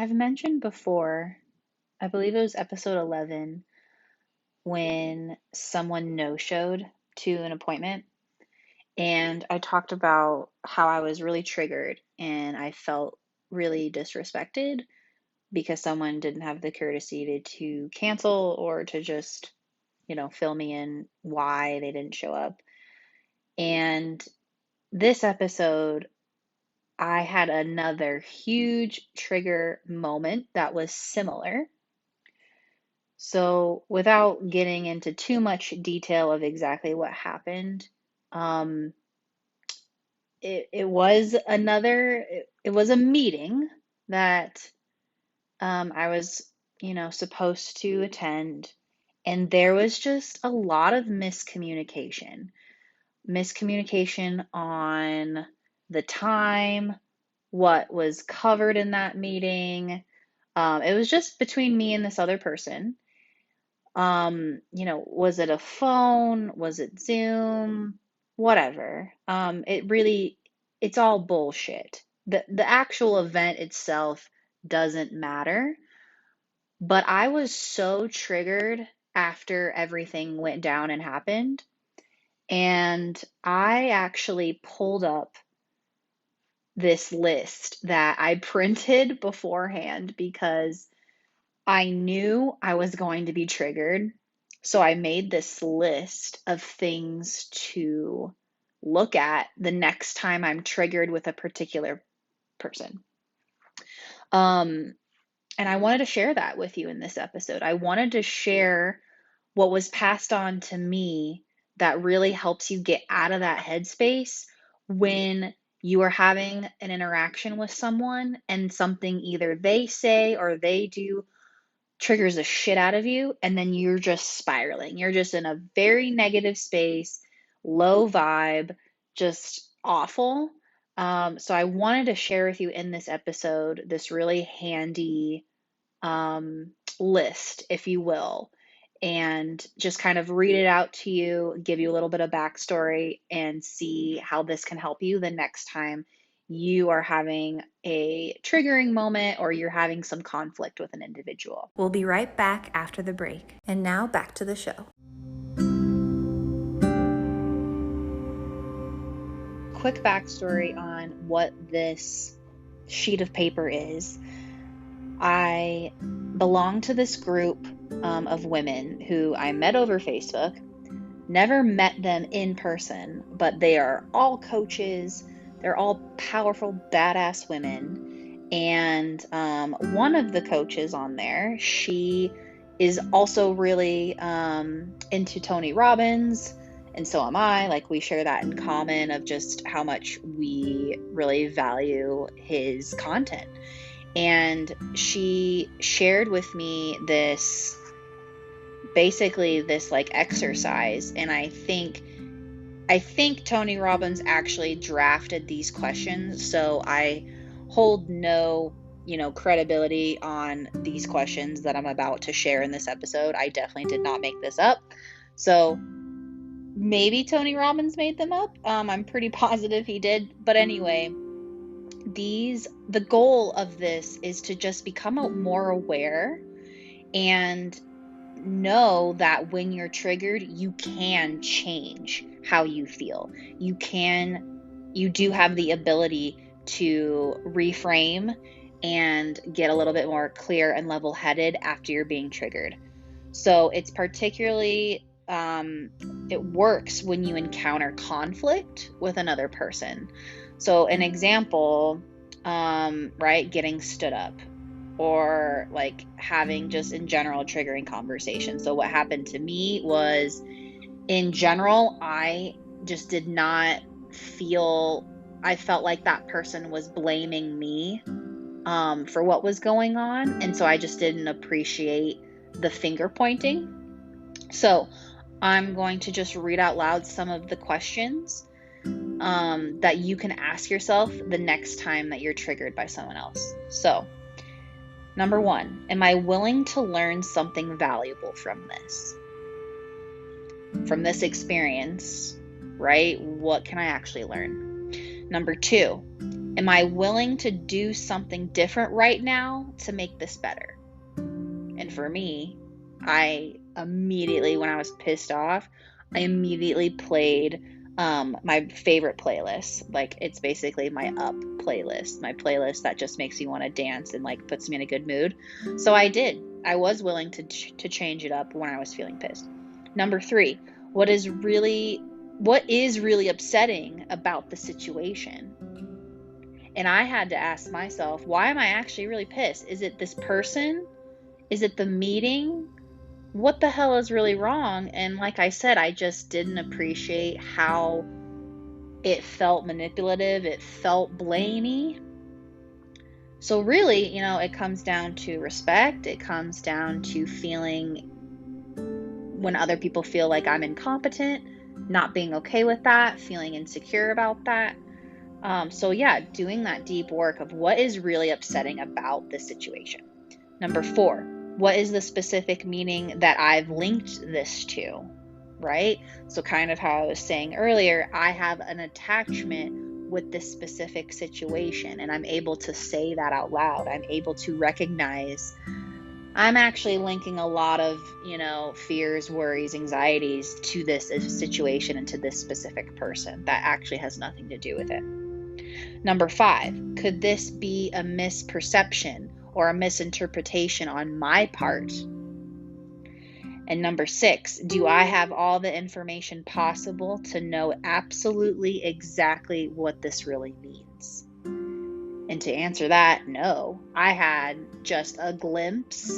I've mentioned before, I believe it was episode 11, when someone no-showed to an appointment. And I talked about how I was really triggered and I felt really disrespected because someone didn't have the courtesy to cancel or to just, fill me in why they didn't show up. And this episode, I had another huge trigger moment that was similar. So, without getting into too much detail of exactly what happened, um, it was it was a meeting that I was, supposed to attend, and there was just a lot of miscommunication on the time, what was covered in that meeting. It was just between me and this other person. Was it a phone? Was it Zoom? Whatever. It's all bullshit. The actual event itself doesn't matter, but I was so triggered after everything went down and happened, and I actually pulled up this list that I printed beforehand because I knew I was going to be triggered. So I made this list of things to look at the next time I'm triggered with a particular person. Um, and I wanted to share that with you in this episode. I wanted to share what was passed on to me that really helps you get out of that headspace when you are having an interaction with someone and something either they say or they do triggers the shit out of you, and then you're just spiraling. You're just in a very negative space, low vibe, just awful. So I wanted to share with you in this episode this really handy list, if you will, and just kind of read it out to you, give you a little bit of backstory, and see how this can help you the next time you are having a triggering moment or you're having some conflict with an individual. We'll be right back after the break. And now back to the show. Quick backstory on what this sheet of paper is. I belong to this group of women who I met over Facebook, never met them in person, but they are all coaches. They're all powerful, badass women. And one of the coaches on there, she is also really into Tony Robbins. And so am I. Like, we share that in common of just how much we really value his content. And she shared with me this like exercise, and I think Tony Robbins actually drafted these questions, so I hold no credibility on these questions that I'm about to share in this episode. I definitely did not make this up, so maybe Tony Robbins made them up. I'm pretty positive he did, but anyway, the goal of this is to just become more aware and know that when you're triggered, you can change how you feel. You do have the ability to reframe and get a little bit more clear and level-headed after you're being triggered. So it's particularly, it works when you encounter conflict with another person. So an example, right, getting stood up, or like having just in general triggering conversation. So what happened to me was, in general, I just did not I felt like that person was blaming me for what was going on. And so I just didn't appreciate the finger pointing. So I'm going to just read out loud some of the questions that you can ask yourself the next time that you're triggered by someone else. So, number 1, am I willing to learn something valuable from this experience, right? What can I actually learn? Number 2, Am I willing to do something different right now to make this better? And for me, I immediately, when I was pissed off, I immediately played my favorite playlist. Like, it's basically my up playlist, my playlist that just makes me want to dance and like puts me in a good mood. So I did. I was willing to change it up when I was feeling pissed. Number 3, what is really upsetting about the situation? And I had to ask myself, why am I actually really pissed? Is it this person? Is it the meeting? What the hell is really wrong? And like I said, I just didn't appreciate how it felt manipulative. It felt blamey. So really, it comes down to respect. It comes down to feeling when other people feel like I'm incompetent, not being okay with that, feeling insecure about that. So yeah, doing that deep work of what is really upsetting about this situation. Number 4, what is the specific meaning that I've linked this to, right? So kind of how I was saying earlier, I have an attachment with this specific situation, and I'm able to say that out loud. I'm able to recognize I'm actually linking a lot of, fears, worries, anxieties to this situation and to this specific person that actually has nothing to do with it. Number 5, could this be a misperception or a misinterpretation on my part? And number 6, do I have all the information possible to know absolutely exactly what this really means? And to answer that, no. I had just a glimpse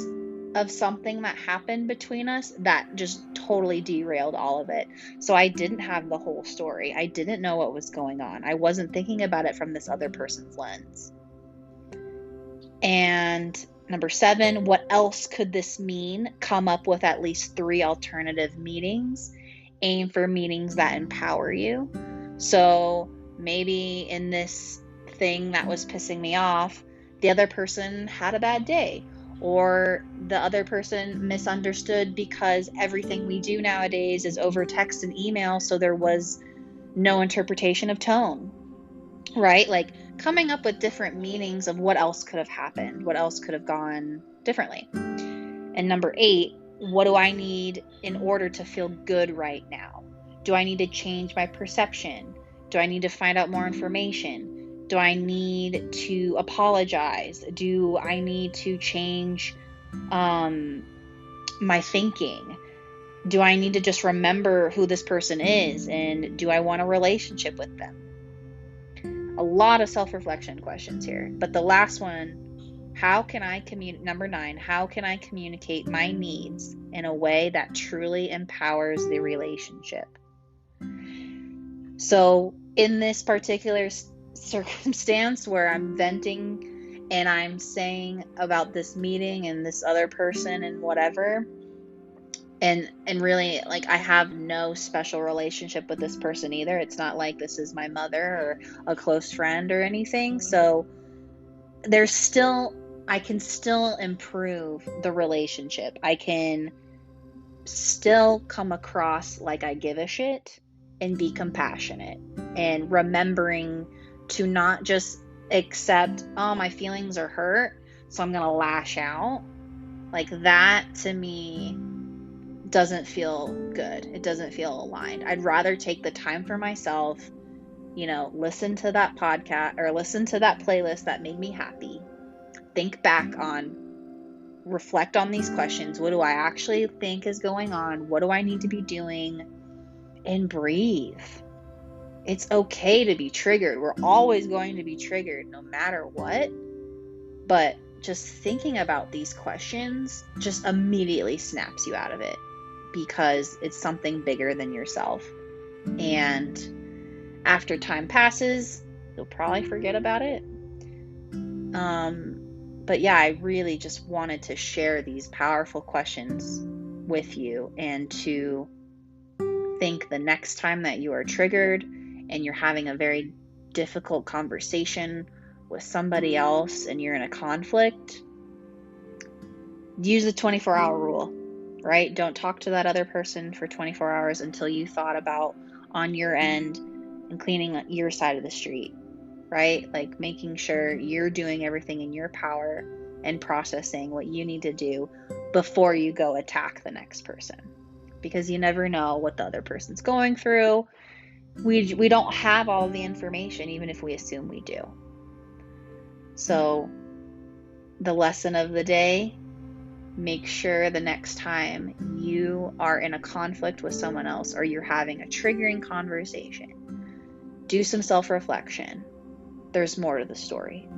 of something that happened between us that just totally derailed all of it. So I didn't have the whole story. I didn't know what was going on. I wasn't thinking about it from this other person's lens. And number 7, what else could this mean? Come up with at least 3 alternative meanings. Aim for meanings that empower you. So maybe in this thing that was pissing me off, the other person had a bad day, or the other person misunderstood because everything we do nowadays is over text and email, so there was no interpretation of tone, right? Like coming up with different meanings of what else could have happened, what else could have gone differently. And number 8, what do I need in order to feel good right now? Do I need to change my perception? Do I need to find out more information? Do I need to apologize? Do I need to change my thinking? Do I need to just remember who this person is? And do I want a relationship with them? A lot of self-reflection questions here. But the last one, number 9, how can I communicate my needs in a way that truly empowers the relationship? So in this particular circumstance where I'm venting and I'm saying about this meeting and this other person and whatever, and really, like, I have no special relationship with this person either. It's not like this is my mother or a close friend or anything. So I can still improve the relationship. I can still come across like I give a shit and be compassionate, and remembering to not just accept, oh, my feelings are hurt, so I'm going to lash out. Like, that to me doesn't feel good. It doesn't feel aligned. I'd rather take the time for myself, listen to that podcast or listen to that playlist that made me happy. Think back on, reflect on these questions. What do I actually think is going on? What do I need to be doing? And breathe. It's okay to be triggered. We're always going to be triggered no matter what. But just thinking about these questions just immediately snaps you out of it, because it's something bigger than yourself. And after time passes, you'll probably forget about it. But yeah, I really just wanted to share these powerful questions with you, and to think the next time that you are triggered and you're having a very difficult conversation with somebody else and you're in a conflict, use the 24-hour rule, right? Don't talk to that other person for 24 hours until you thought about on your end and cleaning your side of the street. right? Like making sure you're doing everything in your power and processing what you need to do before you go attack the next person, because you never know what the other person's going through. We don't have all the information, even if we assume we do. So the lesson of the day: make sure the next time you are in a conflict with someone else, or you're having a triggering conversation, do some self-reflection. There's more to the story.